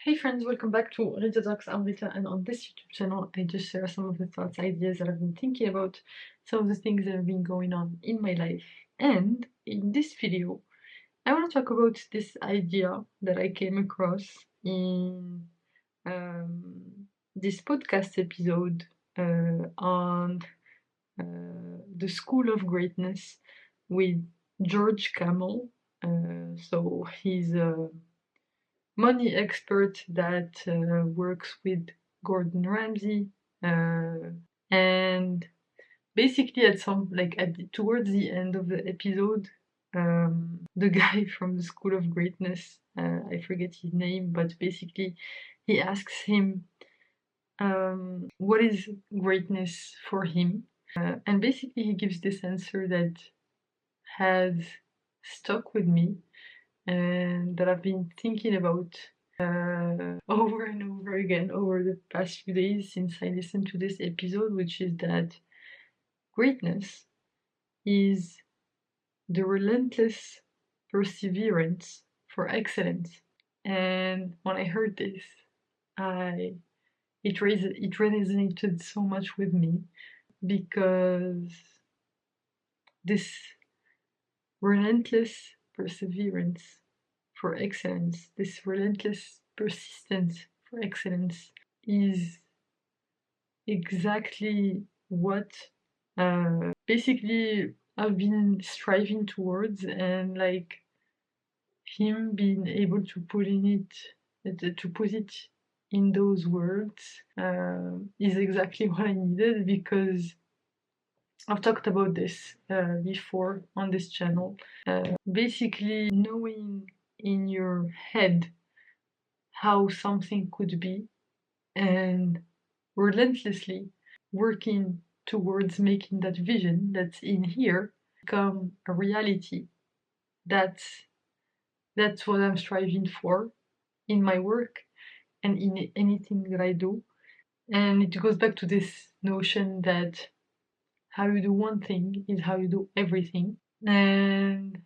Hey friends, welcome back to Rita Talks. I'm Rita, and on this YouTube channel, I just share some of the thoughts, ideas that I've been thinking about, some of the things that have been going on in my life. And in this video, I want to talk about this idea that I came across in this podcast episode on the School of Greatness with George Kamel. So he's a money expert that works with Gordon Ramsay, and basically towards the end of the episode, the guy from the School of Greatness, I forget his name, but basically he asks him what is greatness for him, and basically he gives this answer that has stuck with me and that I've been thinking about over and over again over the past few days since I listened to this episode, which is that greatness is the relentless perseverance for excellence. And when I heard this, it resonated so much with me because this relentless perseverance for excellence, this relentless persistence for excellence is exactly what basically I've been striving towards, and like him being able to put it in those words is exactly what I needed, because I've talked about this before on this channel. Basically, knowing in your head how something could be and relentlessly working towards making that vision that's in here become a reality. That's what I'm striving for in my work and in anything that I do. And it goes back to this notion that how you do one thing is how you do everything. And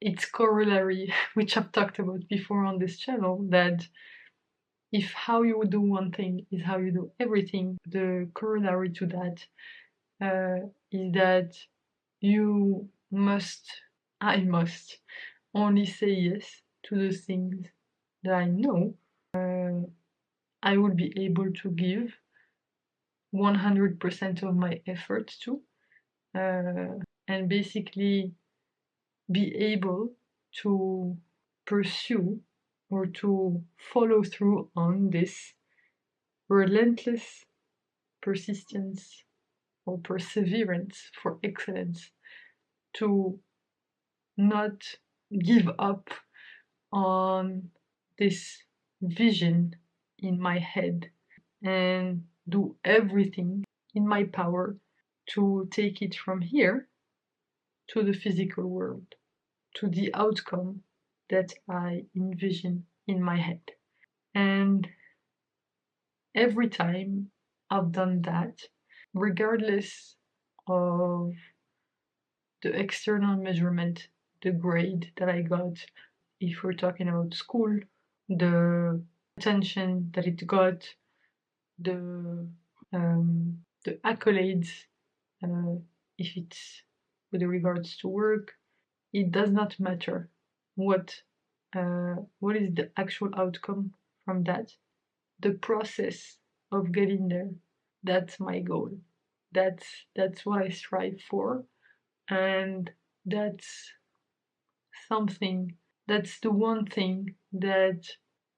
it's corollary, which I've talked about before on this channel, that if how you do one thing is how you do everything, the corollary to that is that you must, I must, only say yes to the things that I know I will be able to give 100% of my effort to, and basically be able to pursue or to follow through on this relentless persistence or perseverance for excellence, to not give up on this vision in my head and do everything in my power to take it from here to the physical world, to the outcome that I envision in my head. And every time I've done that, regardless of the external measurement, the grade that I got, if we're talking about school, the attention that it got, the the accolades, if it's with regards to work, it does not matter what is the actual outcome from that. The process of getting there, that's my goal. That's what I strive for, and that's something. That's the one thing that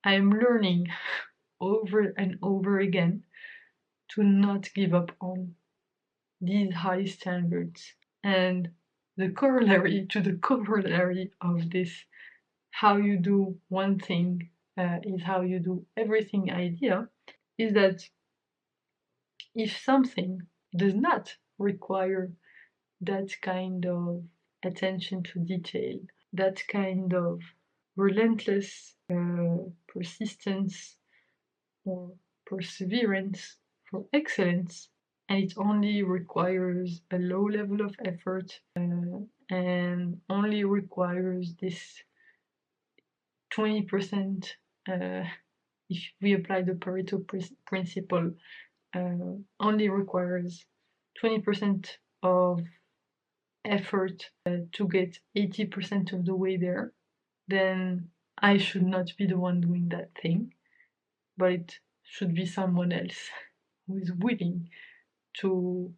I'm learning over and over again, to not give up on these high standards. And the corollary to the corollary of this how you do one thing is how you do everything idea is that if something does not require that kind of attention to detail, that kind of relentless persistence or perseverance for excellence, and it only requires a low level of effort and only requires this 20% if we apply the Pareto principle, only requires 20% of effort to get 80% of the way there, then I should not be the one doing that thing, but it should be someone else who is willing to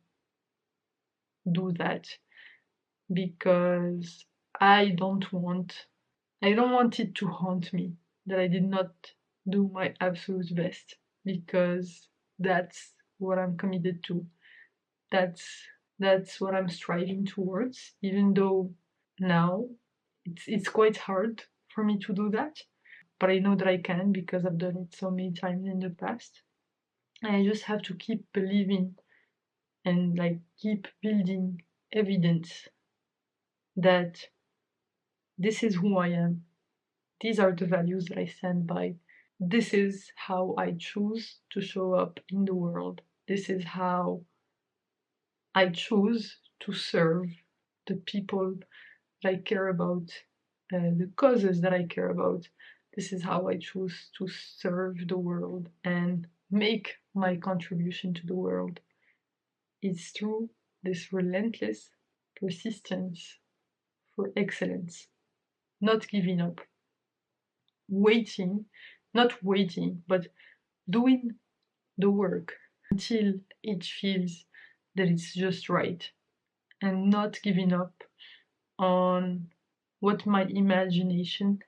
do that, because I don't want it to haunt me that I did not do my absolute best, because that's what I'm committed to. That's what I'm striving towards, even though now it's quite hard for me to do that, but I know that I can because I've done it so many times in the past. And I just have to keep believing and like keep building evidence that this is who I am. These are the values that I stand by. This is how I choose to show up in the world. This is how I choose to serve the people that I care about, the causes that I care about. This is how I choose to serve the world and make my contribution to the world. It's through this relentless persistence for excellence, not giving up, not waiting, but doing the work until it feels that it's just right, and not giving up on what my imagination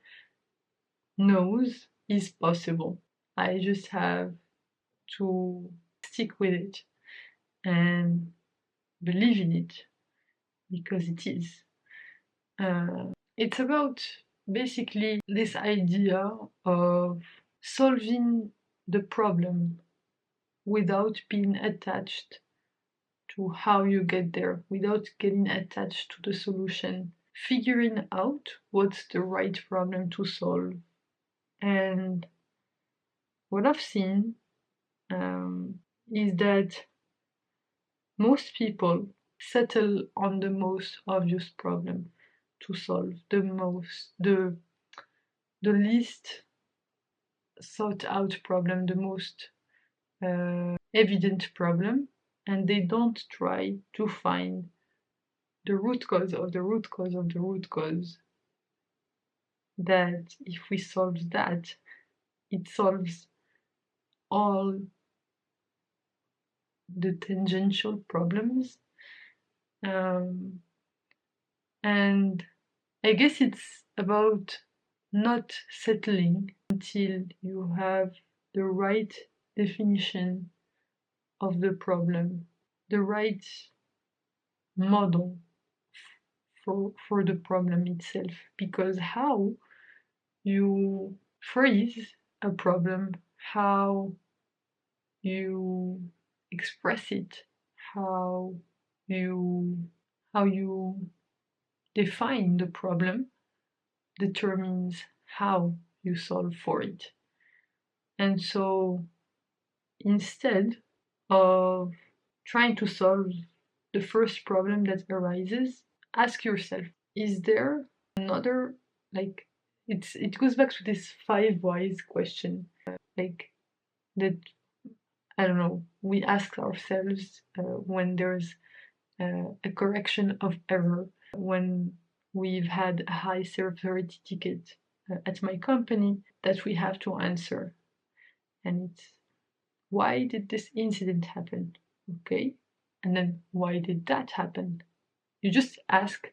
knows is possible. I just have to stick with it and believe in it, because it is. It's about basically this idea of solving the problem without being attached to how you get there, without getting attached to the solution, figuring out what's the right problem to solve. And what I've seen is that most people settle on the most obvious problem to solve, the least thought out problem, the most evident problem, and they don't try to find the root cause of the root cause of the root cause. That if we solve that, it solves all the tangential problems. And I guess it's about not settling until you have the right definition of the problem, the right model for the problem itself. Because how you phrase a problem, how you express it, how you define the problem determines how you solve for it. And so instead of trying to solve the first problem that arises, ask yourself, is there another, like, it goes back to this 5 whys question, like, that, I don't know, we ask ourselves when there's a correction of error, when we've had a high severity ticket at my company that we have to answer. And it's, why did this incident happen? Okay, and then why did that happen? You just ask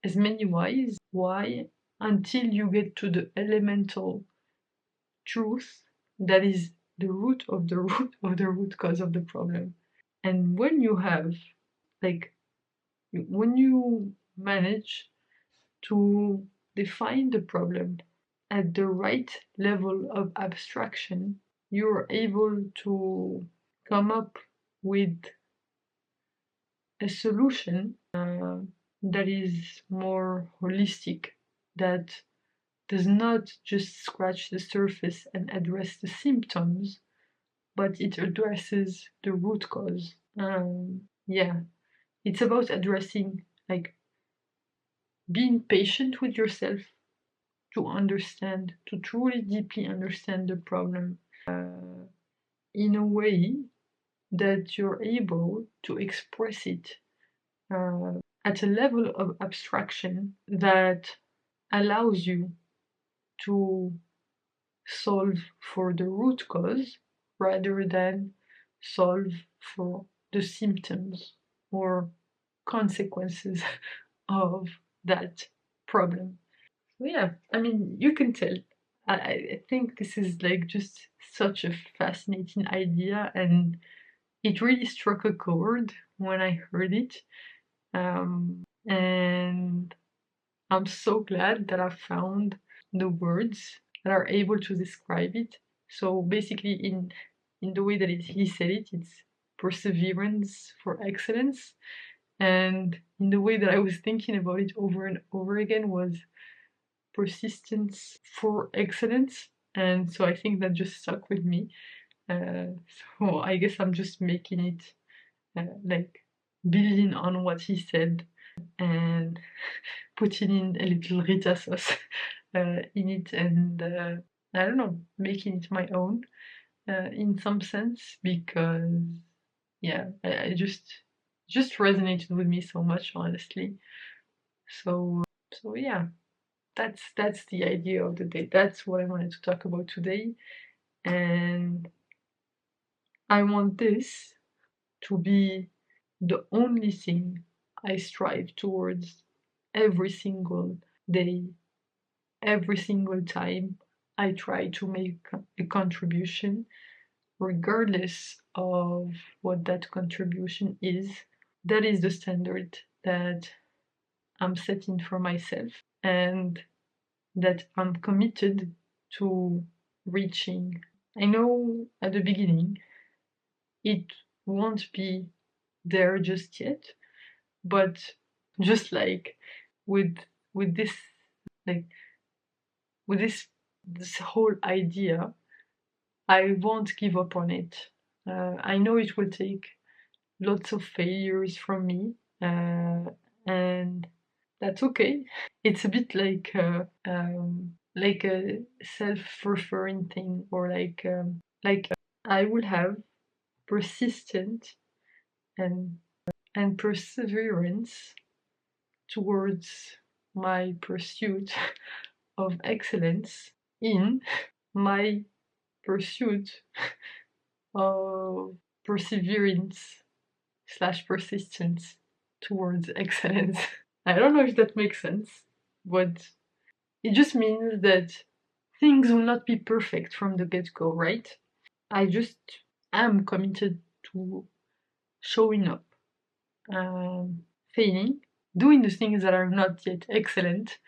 as many why, until you get to the elemental truth that is the root of the root of the root cause of the problem. And when you have, like, when you manage to define the problem at the right level of abstraction, you're able to come up with a solution that is more holistic, that does not just scratch the surface and address the symptoms, but it addresses the root cause. Yeah, it's about addressing, like, being patient with yourself to understand, to truly deeply understand the problem, in a way that you're able to express it at a level of abstraction that allows you to solve for the root cause rather than solve for the symptoms or consequences of that problem. So yeah, I mean, you can tell. I think this is like just such a fascinating idea, and it really struck a chord when I heard it. And I'm so glad that I found the words that are able to describe it. So basically, in the way that he said it, it's perseverance for excellence. And in the way that I was thinking about it over and over again was persistence for excellence. And so I think that just stuck with me. So I guess I'm just making it like building on what he said and putting in a little Rita sauce in it, and I don't know, making it my own in some sense, because yeah, I just resonated with me so much, honestly. So yeah, that's the idea of the day. That's what I wanted to talk about today, and I want this to be the only thing I strive towards every single day, every single time I try to make a contribution, regardless of what that contribution is. That is the standard that I'm setting for myself and that I'm committed to reaching. I know at the beginning it won't be there just yet, but just like with with this like with this whole idea, I won't give up on it. I know it will take lots of failures from me, and that's okay. It's a bit like a self-referring thing, or like I will have persistent and perseverance towards my pursuit of excellence in my pursuit of perseverance slash persistence towards excellence. I don't know if that makes sense, but it just means that things will not be perfect from the get-go, right? I just am committed to showing up, failing, doing the things that are not yet excellent,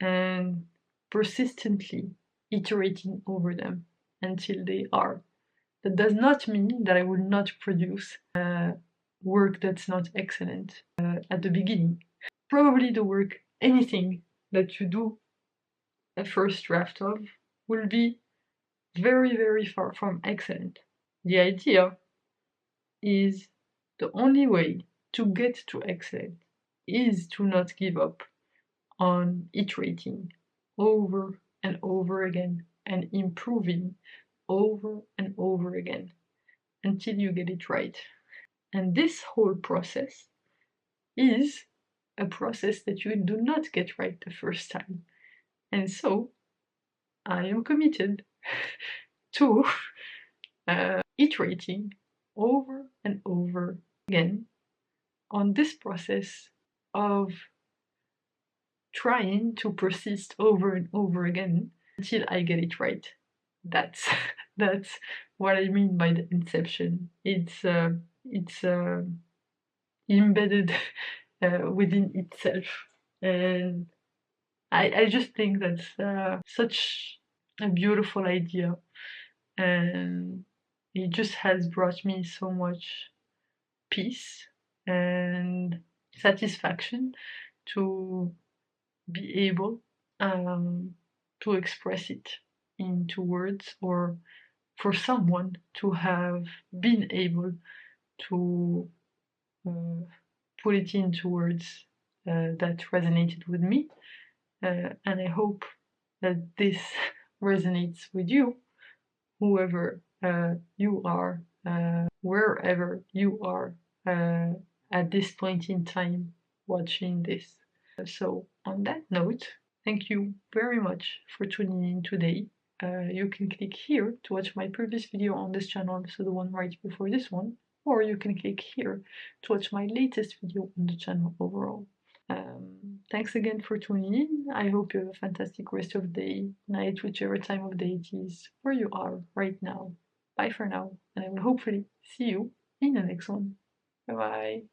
and persistently iterating over them until they are. That does not mean that I will not produce work that's not excellent at the beginning. Probably the work, anything that you do a first draft of, will be very, very far from excellent. The idea is the only way to get to excellent is to not give up on iterating over and over again and improving over and over again until you get it right. And this whole process is a process that you do not get right the first time. And so I am committed to iterating over and over again on this process of trying to persist over and over again until I get it right. That's that's what I mean by the inception. It's embedded within itself, and I just think that's such a beautiful idea, and it just has brought me so much peace and satisfaction to be able to express it into words, or for someone to have been able to put it into words that resonated with me. And I hope that this resonates with you whoever you are, wherever you are at this point in time watching this. So on that note, thank you very much for tuning in today. You can click here to watch my previous video on this channel, so the one right before this one, or you can click here to watch my latest video on the channel overall. Thanks again for tuning in. I hope you have a fantastic rest of the day, night, whichever time of day it is where you are right now. Bye for now, and I will hopefully see you in the next one. Bye bye.